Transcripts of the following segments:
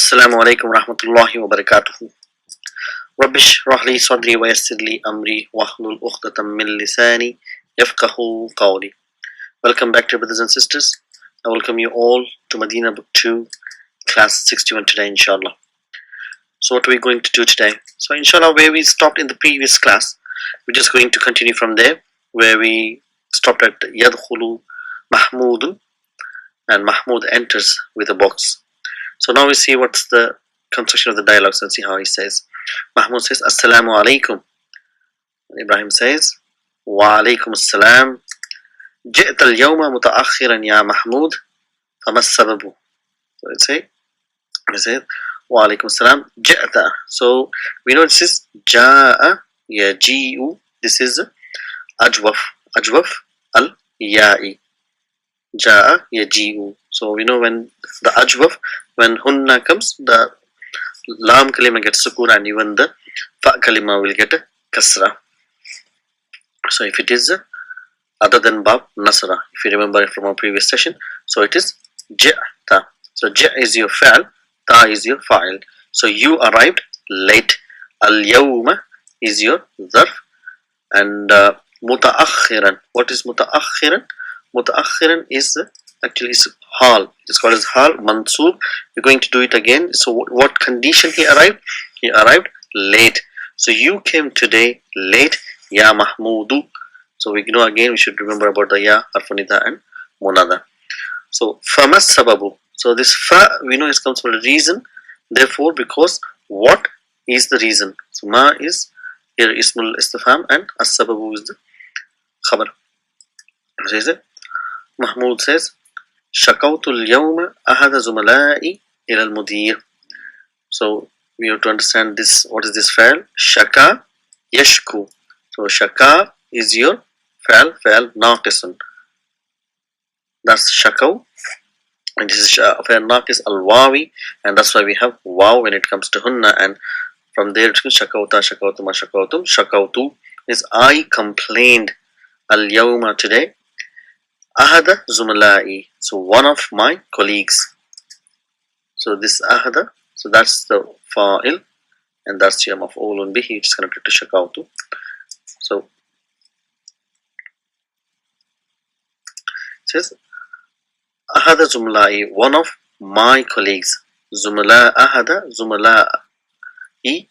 Assalamu alaikum warahmatullahi wabarakatuh. Rabbish rahli sadri wa yassirli amri wahlul uqdatam min lisani yafqahu qawli. Welcome back to brothers and sisters. I welcome you all to Madina Book 2, Class 61 today, inshallah. So what are we going to do today? So inshallah, where we stopped in the previous class, we're just going to continue from there, where we stopped at Yadkhulu Mahmudun, and Mahmud enters with a box. So now we see what's the construction of the dialogues and see how he says. Mahmud says, Assalamu alaikum. Ibrahim says, Wa alaikum assalam. جئت اليوم متأخرا يا محمود فما السبب? So it says, Wa alaikum assalam. جئت. So we know this is جاء يجيء. This is أجوف al-ya'i. جاء يجيء. So we know when the ajwaf, when hunna comes, the lam kalima gets sukun and even the fa kalima will get a kasra. So if it is other than bab nasra, if you remember it from our previous session, so it is ja'ta. So ja is your fa'al, ta is your fa'il. So you arrived late. Al-yawma is your dharf, and muta'akhiran. What is muta'akhiran? Muta'akhiran is actually is hal. It's called as hal mansub. We're going to do it again. So what condition he arrived? He arrived late. So you came today late, ya mahmudu. So we know again, we should remember about the ya, harfunida and munada. So famas sababu. So this fa, we know it comes from a reason. Therefore, because what is the reason? So ma is here ismul istifham and as sababu is the khabar. Says it. Mahmud says, شكوت اليوم أحد زملائي إلى المدير. So we have to understand this. What is this fa'al? Shaka yashku. So shaka is your fa'al naqisun. That's shakaw. And this is fa'al naqis al-wawi. And that's why we have waw when it comes to hunna. And from there it means shakawta, shakawtuma, shakawtum. Shakawtu is I complained al-yawma today. Ahada Zumalai, so one of my colleagues. So this ahada, so that's the fa'il, and that's your maf'ulun bihi, it's connected to shakawtu. So it says ahada Zumalai, one of my colleagues. Zumala ahada Zumalai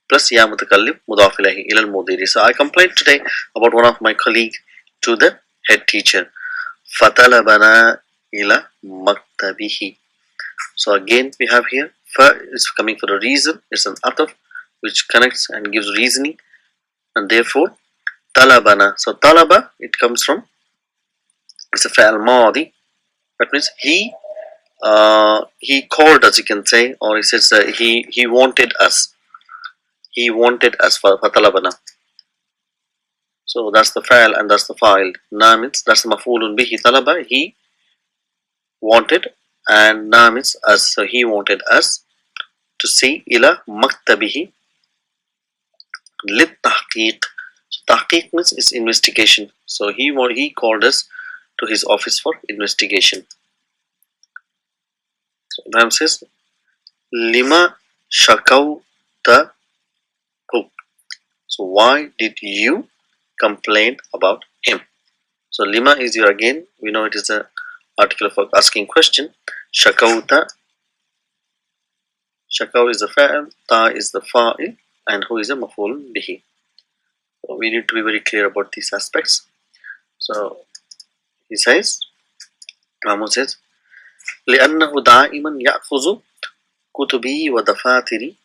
plus ya mutakallim mudaf ilayhi ila al-mudiri. So I complained today about one of my colleague to the head teacher. فَطَلَبَنَا إِلَى مَكْتَبِهِ. So again we have here fa is coming for a reason. It's an ataf which connects and gives reasoning, and therefore talabana. So talaba, it comes from, it's a fa'al madi. That means he called us, you can say, or he says he wanted us. He wanted us for talabana. So that's the fa'al and that's the fa'il. Na means that's the maf'ulun bihi. Talaba, he wanted, and na means us. So he wanted us to see ila maktabihi lit tahqiq. So tahqiq means is investigation. So he called us to his office for investigation. So Ibrahim says, lima shakawta hu. So why did you complain about him? So lima is your, again we know it is the article for asking question. Shakauta, shakaw is the fa'il, ta is the fa'il, and who is the maf'ul bihi. So we need to be very clear about these aspects. So he says, Mahmud says, لأنه دائما يأخذ كتبي ودفاتري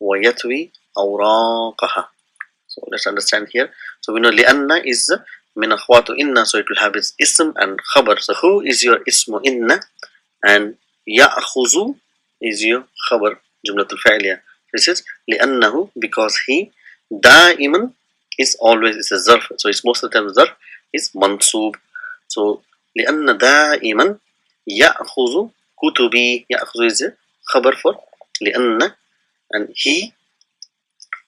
ويتوي أوراقها. So let's understand here. So we know li'anna is min akhwatu inna, so it will have its ism and khabar. So who is your ismu inna, and ya'khuzu is your khabar, jumlatul fa'liya. This is li'annahu, because he, da'iman is always, is a zarf. So it's most of the time zarf is mansub. So li'anna da'iman ya'khuzu kutubi. Ya'khuzu is a khabar for li'anna, and he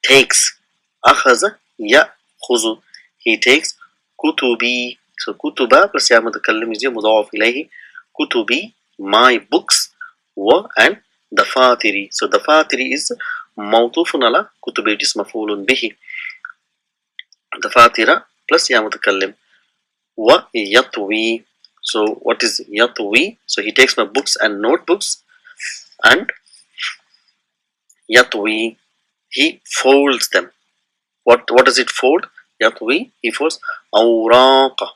takes. Akhaza ya'khuzu, he takes kutubi. So kutuba plus ya mutakallim is your mudaf ilayhi. Kutubi, my books, wa, and dafatiri. So dafatiri is mawtufun ala kutubi, it is maf'ulun bihi. Dafatira plus ya mutakallim. Wa yatwi. So what is yatwi? So he takes my books and notebooks, and yatwi, he folds them. What does it fold? Yatwi, he folds awraqa.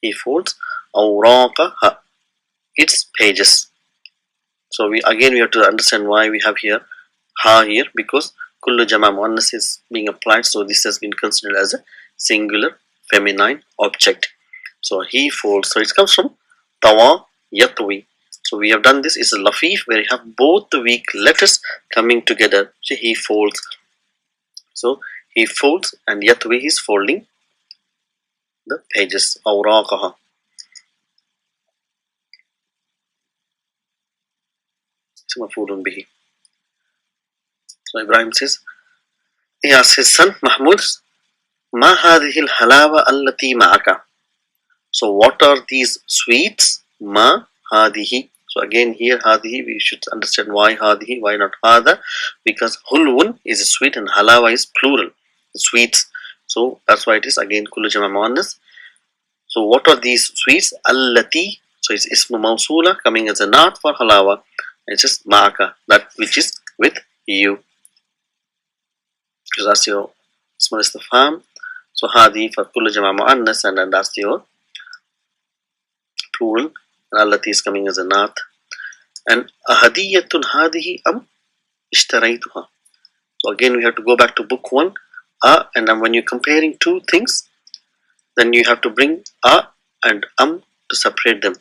He folds awraqa, its pages. So we have to understand why we have here ha here, because kullu jama muannas is being applied, so this has been considered as a singular feminine object. So he folds, so it comes from tawa yatwi. So we have done this is a lafif where you have both the weak letters coming together. So he folds. So he folds, and yatwi is folding the pages. Awraqaha. Maf'ulun bihi. So Ibrahim says, he asks his son Mahmud, Ma hadhihi al-halawa allati ma'aka. So what are these sweets? Ma hadihi. So again here hadihi, we should understand why hadihi, why not hada, because hulwun is a sweet and halawa is plural, sweets. So that's why it is again kullu jama muannas. So what are these sweets? Allati. So it's ismu mawsula coming as a naat for halawa. It's just ma'aka, that which is with you. Because that's your ismu istifham. So hadi for kullu jama muannas, and then that's your plural, and allati is coming as a naat. And ahadiyatun hadihi am ishtaraytuha. So again we have to go back to book 1, and then when you're comparing two things, then you have to bring and to separate them.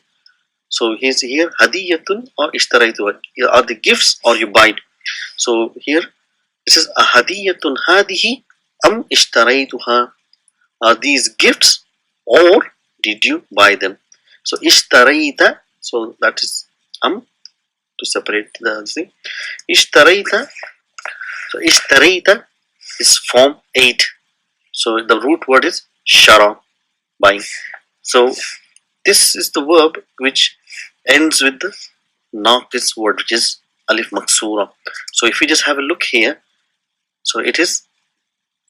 So here's here hadiyatun or ishtaraytuha, are the gifts or you buy it. So here this is ahadiyatun hadihi am ishtaraytuha, are these gifts or did you buy them? So ishtarayta, so that is to separate the thing. Ishtarayta, so ishtarayta is form 8. So the root word is shara, buying. So this is the verb which ends with the naqis word, which is alif maksura. So if we just have a look here, so it is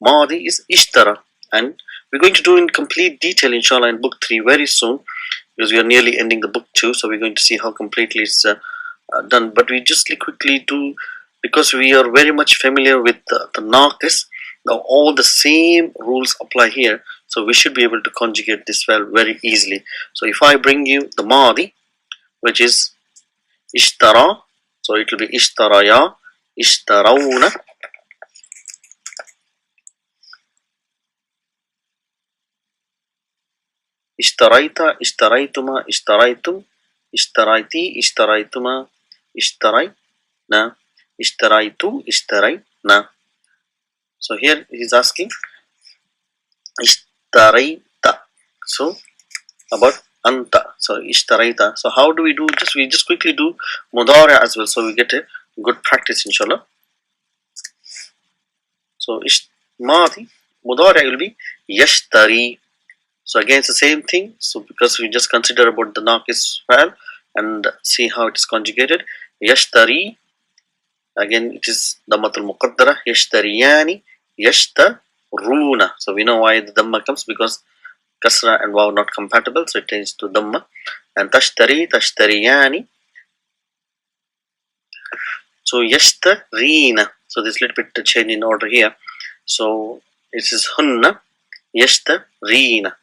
Madi is ishtara, and we're going to do in complete detail inshallah in book 3 very soon, because we are nearly ending the book 2, so we're going to see how completely it's done. But we just quickly do, because we are very much familiar with the naqis, now all the same rules apply here, so we should be able to conjugate this very easily. So if I bring you the Madi, which is ishtara, so it will be ishtaraya, ishtarawna, ishtarayta, ishtaraytuma, ishtaraytum, ishtarayti, ishtaraytuma, ishtarayna, ishtaraytu, ishtarayna. So here he is asking ishtarayta. So about anta. So ishtarayta. So how do we do? We just quickly do mudari as well, so we get a good practice inshallah. So madi mudari will be yashtari. So again it's the same thing. So because we just consider about the naqis file and see how it is conjugated. Yashtari. Again it is dammatul muqaddara. Yashtariyani, yashtaruna. So we know why the dhamma comes, because kasra and waw not compatible, so it changes to dhamma. And tashtari, tashtariyani. So yashtarina. So this little bit change in order here. So it is hunna, yashtarina.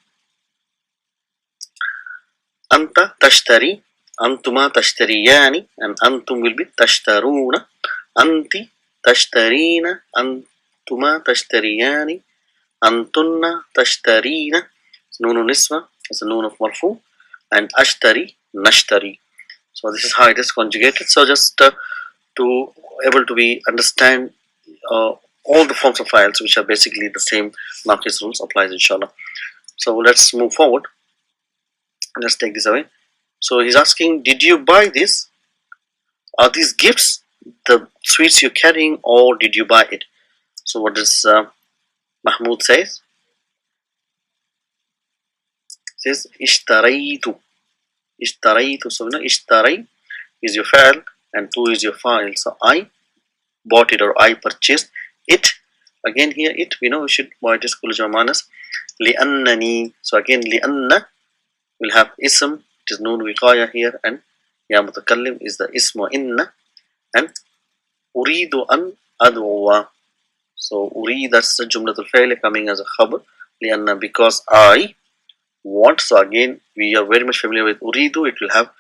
Anta tashtari, antuma tashtariyani, and antum will be tashtaruna. Anti tashtarina, antuma tashtariyani, antunna tashtarina. Noon niswa is a noon of marfu, and ashtari, nashtari. So this is how it is conjugated. So just to able to be understand all the forms of files, which are basically the same naqis rules applies inshallah. So let's move forward. Let's take this away. So he's asking, did you buy this? Are these gifts the sweets you're carrying, or did you buy it? So what does Mahmoud says? Says ishtaraytu. Ishtaraytu. So ishtaray is your fa'al, and tu is your fa'il. So I bought it or I purchased it. Again here it, we know we should write this kul jamanas li'annani. So again li'anna will have ism, it is noon wiqaya here, and ya mutakallim is the ism inna, and uridu an adwa. So uri, that's the jumlatul fi'l coming as a khabar li'anna, because I want. So again we are very much familiar with uridu, it will have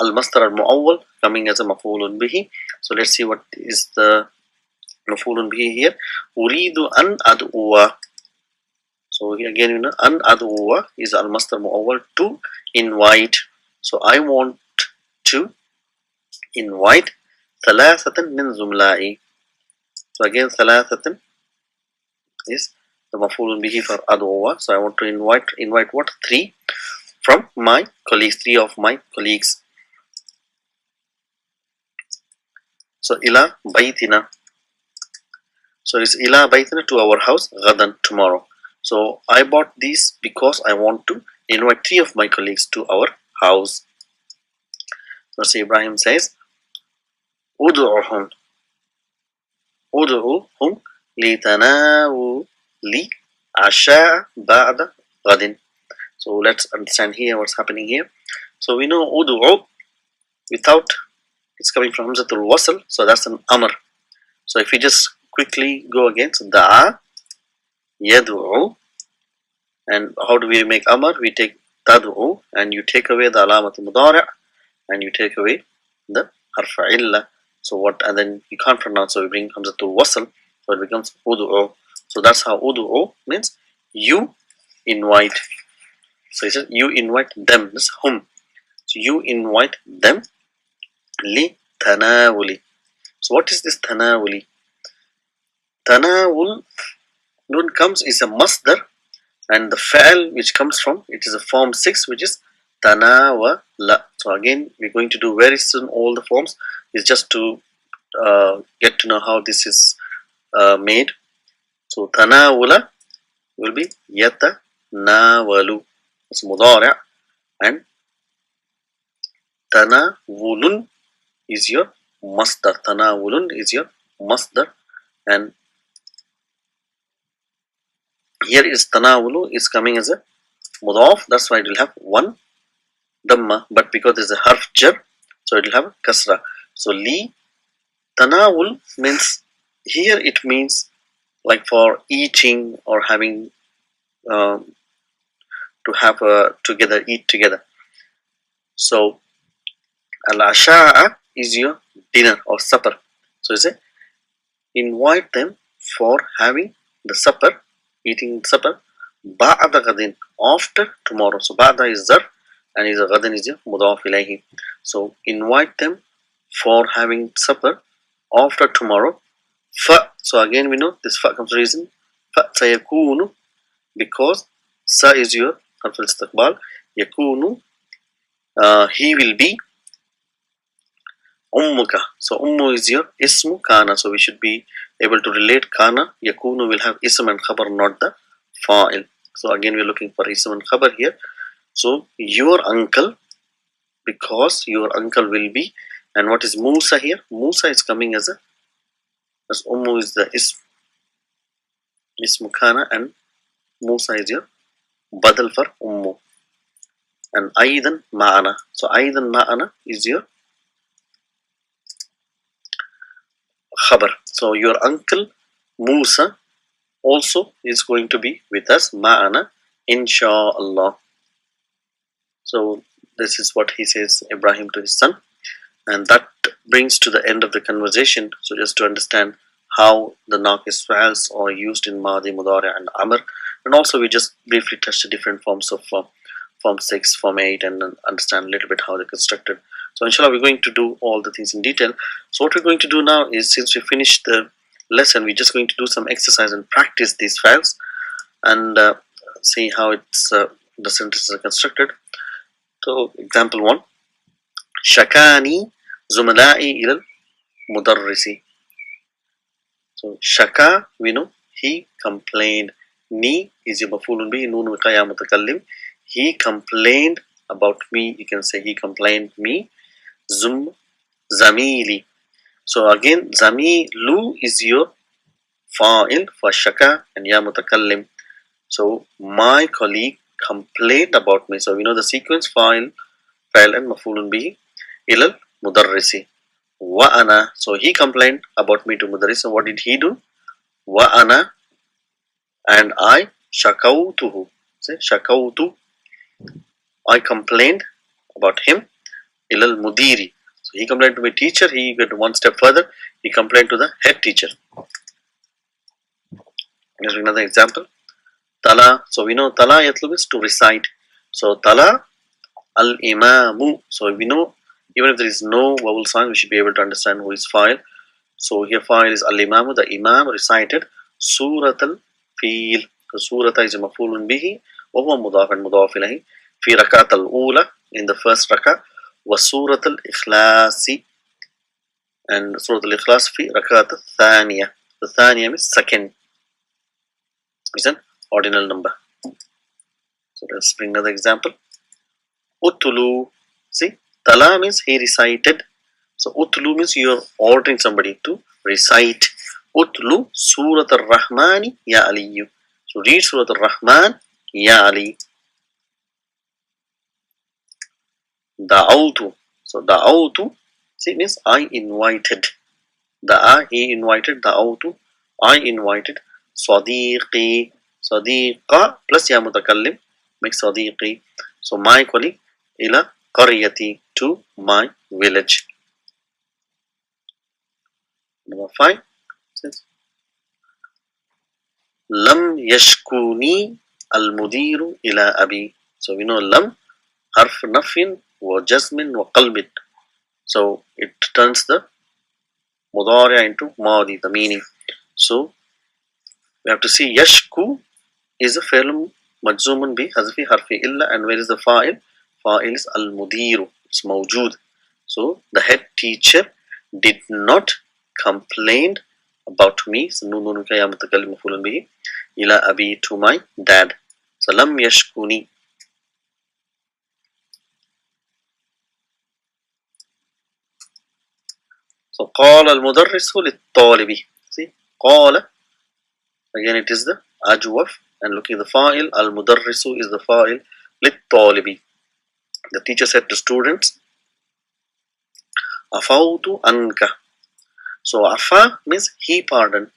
al masdar al muawwal coming as a maf'ulun bihi. So let's see what is the maf'ulun bihi here. Uridu an adwa. So here again, you know, an adwa is al masdar muawwal, to invite. So I want to invite thalathatan min zumla'i. So again thalathatan is the maf'ulun bihi for adwa. So I want to invite what? 3 from my colleagues, 3 of my colleagues. So ila baytina. So it's ila baytina, to our house, ghadan, tomorrow. So I bought these because I want to invite 3 of my colleagues to our house. So Ibrahim says, Udu'uhum. Udu'uhum litanawuli asha ba'da ghadin. So let's understand here what's happening here. So we know udu'u, without, it's coming from hamzatul wasl, so that's an amr. So if we just quickly go again, so da'a, yadu'u, and how do we make amr? We take tad'u, and you take away the alamatul mudari', and you take away the harfa illa. So what, and then you can't pronounce, so we bring hamzatul wasl, so it becomes udu'u. So that's how udu'u means you invite. So he says you invite them, this whom. So you invite them li tanawuli. So what is this tanawuli? Tanawul, when comes, is a masdar, and the fa'al which comes from it is a form 6, which is tanawala. So again we're going to do very soon all the forms, is just to get to know how this is made. So tanawula will be yatanawalu, it's mudari', and tanawulun is your masdar. Tanawulun is your masdar, and here is tanawulu is coming as a mudaf, that's why it will have 1 dhamma, but because there's a harf jar, so it will have a kasra. So li tanawul means, here it means like for eating or having to have together, eat together. So al-asha'a is your dinner or supper. So it's a invite them for having the supper, eating supper, ba'da ghadin, after tomorrow. So ba'da is zar, and is a ghadin is your mudaf ilayhi. So invite them for having supper after tomorrow. Fa, so again we know this fa comes reason. Fa sayakunu, because sa is your harf al-istiqbal. Yakunu, he will be. Ummuka, so ummu is your ismu kana, so we should be able to relate kana. Yakunu will have ism and khabar, not the fa'il. So again we're looking for ism and khabar here. So your uncle, because your uncle will be, and what is Musa here? Musa is coming as ummu is the ismu kana, and Musa is your badal for ummu, and aidan ma'ana. So aidan ma'ana is your khabar. So your uncle Musa also is going to be with us, ma'ana, insha'Allah. So this is what he says, Ibrahim, to his son, and that brings to the end of the conversation. So just to understand how the naqis fi'als are used in Madi, Mudari, and Amr, and also we just briefly touched the different forms of form 6, form 8, and understand a little bit how they're constructed. So inshallah we're going to do all the things in detail. So what we're going to do now is, since we finished the lesson, we're just going to do some exercise and practice these files, and see how it's the sentences are constructed. So example 1, Shakani Zumala'i ilal Mudarrisi. So Shaka, we know, he complained. Ni is your maf'ulun bihi, noon wiqaya mutakallim. He complained about me, you can say he complained me. zamili. So again, zamilu is your fa'il for shaka and ya mutakallim. So my colleague complained about me. So we know the sequence fa'il and mafulun bihi ilal mudarrisi. Wa ana. So he complained about me to mudarris. So what did he do? Wa ana, and I shakautuhu. Say shakautu. I complained about him ilal mudiri. So he complained to my teacher. He went one step further. He complained to the head teacher. Here's another example. Tala. So we know tala yatlu is to recite. So tala al imamu. So we know even if there is no vowel sound, we should be able to understand who is fa'il. So here fa'il is al imamu. The imam recited surat al fil. So surata is mafulun bihi. وهو مضاف مضاف إليه في ركعة الأولى in the first rak'ah وسورة الإخلاص and سورة الإخلاص في ركعة الثانية. The ثانية means second, is an ordinal number. So let's bring another example. Utulu. See, tala means he recited. So utulu means you are ordering somebody to recite. Utlu Surat al-Rahmani ya Aliyu. So read Surat al-Rahman ya Ali. Da'autu. So da'autu, see, means I invited. Da'a, he invited. Da'autu, I invited. Sadiqi. Sadiqa plus ya mutakallim makes sadiqi. So my colleague ila qaryati, to my village. Number 5. Lam yashkuni al mudiru ila abi. So we know lam harf nafin wa jazmin wa qalbin. So it turns the mudari into madi, the meaning. So we have to see yashku is a fi'l majzumun bi hazfi harfi illa, and where is the fa'il? Fa'il is al mudiru. It's mawjood. So the head teacher did not complain about me. So nun ka ya mutakallim maf'ulun bihi ila abi, to my dad. So lam yashkuni. So قال المدرس للطالب. See, قال, again it is the ajwaf, and looking at the fa'il, al mudarrisu is the fa'il, للطالب. The teacher said to students, afautu anka. So afa means he pardoned,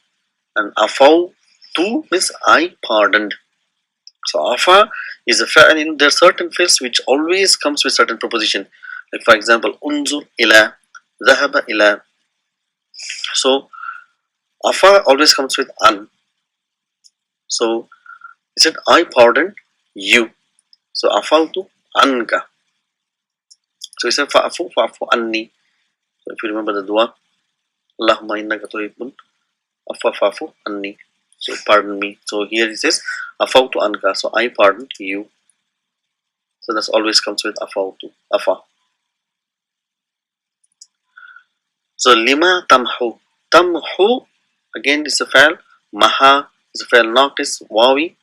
and afautu means I pardoned. So afa is a fa'il. There are certain fi'ls which always comes with certain preposition. Like for example, unzur ila, dhahaba ila. So afa always comes with an. So he said, I pardon you. So afautu anka. So he said, fa'afu anni. So if you remember the dua, Allahumma innaka tuhibbul afwa fa'fu anni. So pardon me. So here he says, afautu anka. So I pardon you. So that always comes with afautu, afa. So lima tamhu. Tamhu again is a fa'il. Maha is a fa'il naqis, wawi.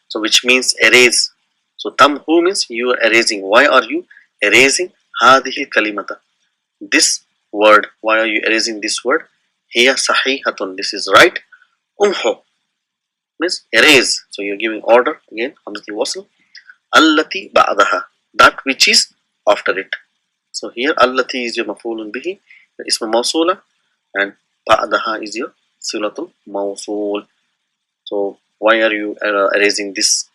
So which means erase. So tamhu means you are erasing. Why are you erasing hadhihi kalimata? This word. Why are you erasing this word? Hiya sahihatun. This is right. Umhu means erase. So you're giving order again. Hamzatul wasl. Allati ba'daha. That which is after it. So here allati is your maf'ulun bihi, isma mawsula, and ba'daha is your silatul mawsul. So why are you erasing this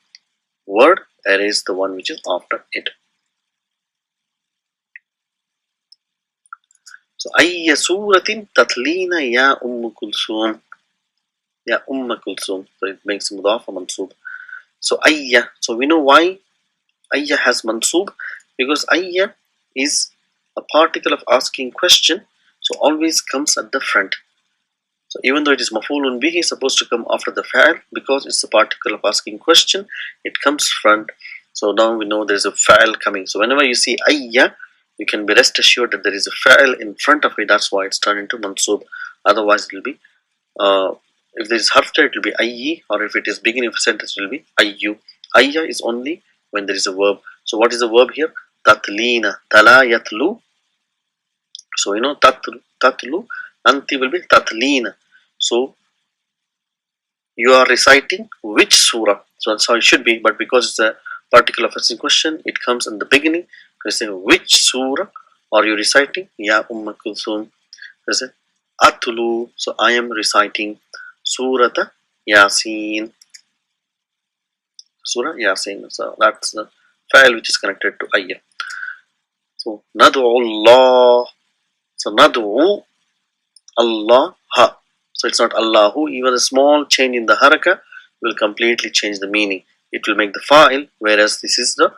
word? Erase the one which is after it. So ayya suratin tatlina ya kulsum. Ya kulsum. So it makes mudaf mansub. So ayya. So we know why ayya has mansub, because ayya is a particle of asking question, so always comes at the front. So even though it is maf'ulun bihi, is supposed to come after the fa'il, because it's a particle of asking question, it comes front. So now we know there is a fa'il coming. So whenever you see ayya, you can be rest assured that there is a fa'il in front of it. That's why it's turned into mansub. Otherwise, it will be if there is harfta, it will be ayyi, or if it is beginning of a sentence, it will be ayyu. Ayya is only when there is a verb. So what is the verb here? Tatlina. Tala yatlu. So tatlu, anti will be tatlina. So you are reciting which surah. So that's how it should be. But because it's a particular fasting question, it comes in the beginning. You say which surah are you reciting? Ya Kulthum. You say atlu. So I am reciting Surah Yasin. Surah Yasin. So that's the file which is connected to ayah. So nadu Allah. So nadu Allah ha. So it's not Allahu. Even a small change in the haraka will completely change the meaning. It will make the fa'il, whereas this is the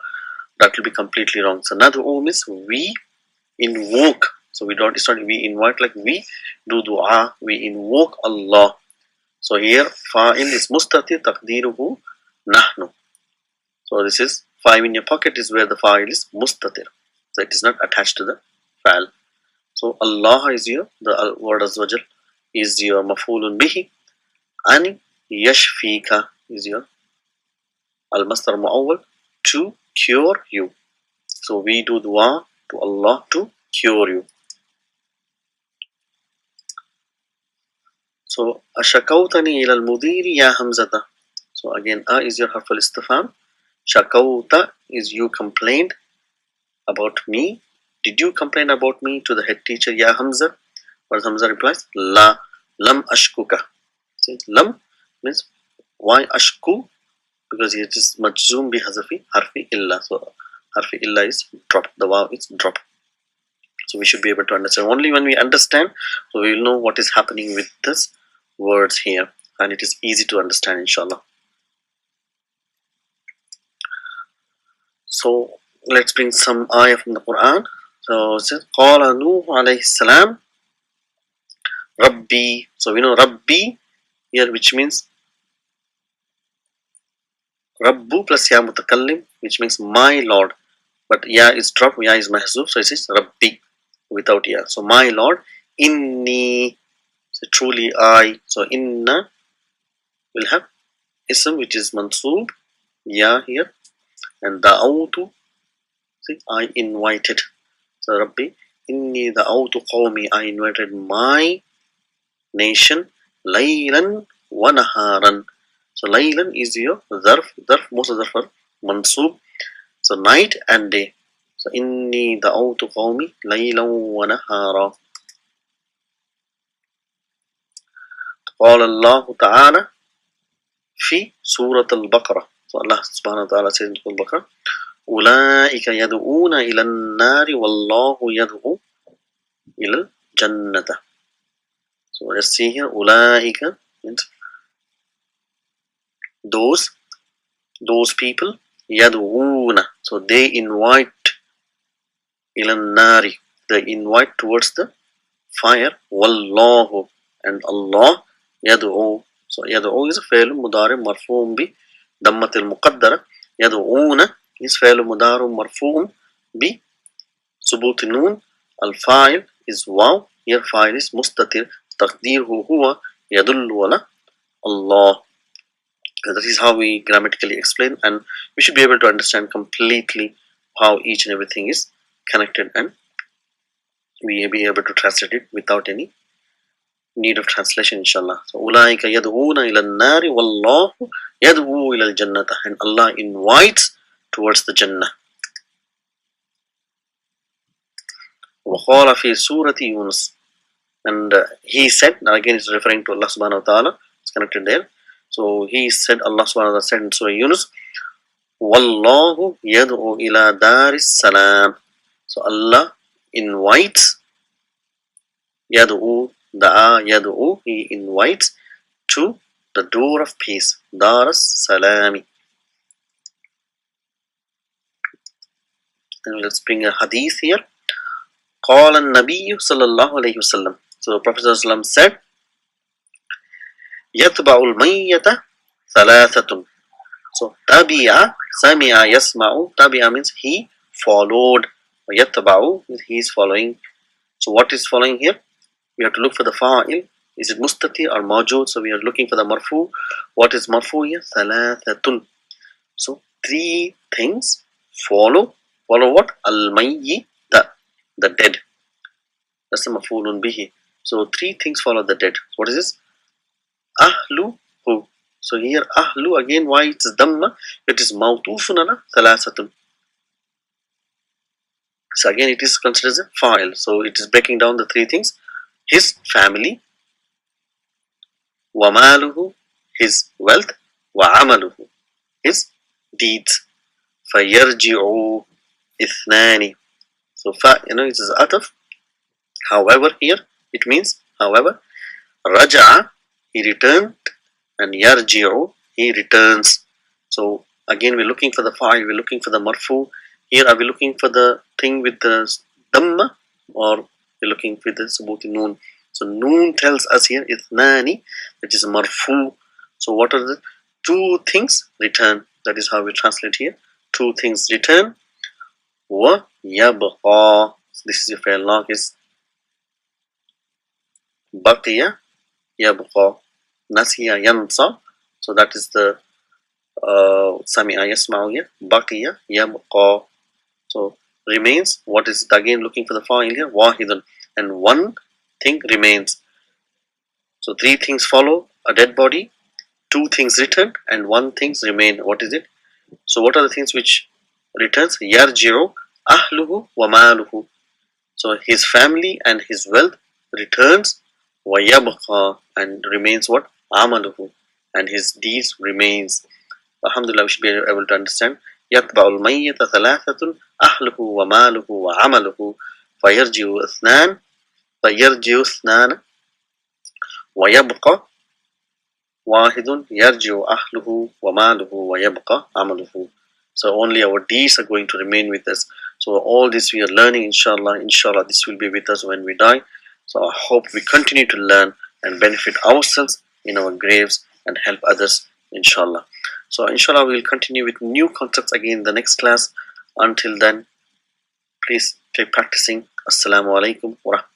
that will be completely wrong. So nad'u means we invoke. So we don't. It's not we invite like we do du'a. We invoke Allah. So here fa'il is mustatir taqdiruhu nahnu. So this is five in your pocket is where the fa'il is mustatir. So it is not attached to the fa'il. So Allah is your the word azwajal is your maf'ulun bihi, and yashfika is your al masdar mu'awwal to cure you. So we do dua to Allah to cure you. So ashakautani ila al mudiri ya hamzata. So again is your harf al istifham. Shakauta is you complained about me. Did you complain about me to the head teacher ya Hamza? What Hamza replies? La lam ashkuka. See, lam means why ashku? Because it is majzoom bi hazafi harfi illa. So harfi illa is dropped. The waw is dropped. So we should be able to understand. Only when we understand, so we will know what is happening with this words here, and it is easy to understand, inshallah. So let's bring some ayah from the Quran. So it says, Qala Nuh alayhi salam, Rabbi. So we know Rabbi here, which means Rabbu plus ya mutakallim, which means my Lord. But ya is dropped, ya is mahzuf, so it says Rabbi without ya. So my Lord, inni. So truly I. So inna will have ism which is mansoob, ya here, and da'awtu. See, I invited. So Rabbi, inni da'awtu qawmi. I invited my nation, laylan wa naharan. So laylan is your zarf, most of the zarf are mansoob. So night and day. So inni da'awtu qawmi laylan wa nahara. قال الله تعالى في سورة البقرة. So Allah subhanahu wa ta'ala says in Surah Al-Baqarah, أولئك يدعون إلى النار والله يدعو إلى الجنة. So let's see here, أولئك means those people, يدعون, so they invite إلى النار, they invite towards the fire, والله, and Allah يدعو. So يدعو is فعل مضارع مرفوع بضمة المقدرة. يدعون is فعل مضارع مرفوع بثبوت النون. الفاعل is واو. Here فاعل is مستتر تقديره هو يدل على Allah. That is how we grammatically explain, and we should be able to understand completely how each and everything is connected, and we will be able to translate it without any need of translation, inshallah. So ulaika yad'una ila an-nari wallahu yad'u ila al-jannah, and Allah invites towards the Jannah. وقال في سورة يونس, and he said, now again it's referring to Allah subhanahu wa ta'ala, it's connected there. So he said, Allah subhanahu wa ta'ala said in Surah Yunus, Wallahu yad'u ila daris salam. So Allah invites, yad'u, da'a yad'u, he invites to the door of peace, daras salami. And let's bring a hadith here. قال النبي صلى الله عليه وسلم. So the Prophet ﷺ said, يتبع الميت ثلاثة. So tabi'a, sami'a, yasma'u. Tabi'a means he followed. Yatba'u means he is following. So what is following here? We have to look for the fa'il. Is it mustati or mawjood? So we are looking for the marfu. What is marfu here? Thalathatun. So three things follow. Follow what? Al-mayyita, the dead. That's the maf'ulun bihi. So three things follow the dead. What is this? Ahlu who. So here ahlu again, why it's dhamma? It is mawtufun ala thalathatun. So again it is considered as a file. So it is breaking down the three things. His family, wa maluhu, his wealth, wa amaluhu, his deeds. فَيَرْجِعُوا إِثْنَانِ. So it is ataf. However, here it means however. Raja'a, he returned, and yarji'u, he returns. So again we're looking for the fa'il, we're looking for the marfu. Here are we looking for the thing with the dhamma, or we're looking for the subuti noon. So noon tells us here ithnani, that is marfu. So what are the two things return? That is how we translate here. Two things return. Wa yabqa. This is your fail log is baqiya yabqa. Nasiya yansa. So that is the sami'a yasma'u here. Baqiya yabqa. So remains. What is it again looking for the fa'il here? Wahidun. And one thing remains. So three things follow a dead body, two things return, and one things remain. What is it? So what are the things which returns? Yarji'u ahluhu wa maluhu. So his family and his wealth returns. Wa yabqa, and remains what? Amaluhu, and his deeds remains. Alhamdulillah, we should be able to understand. يتبع الميت ثلاثة أهله وماله وعمله فيرجع اثنان ويبقى واحد يرجع أهله وماله ويبقى عمله. So only our deeds are going to remain with us. So all this we are learning, inshallah. Inshallah, this will be with us when we die. So I hope we continue to learn and benefit ourselves in our graves and help others, inshallah. So inshallah we will continue with new concepts again in the next class. Until then, please keep practicing. Assalamu alaikum wa rahmatullahi.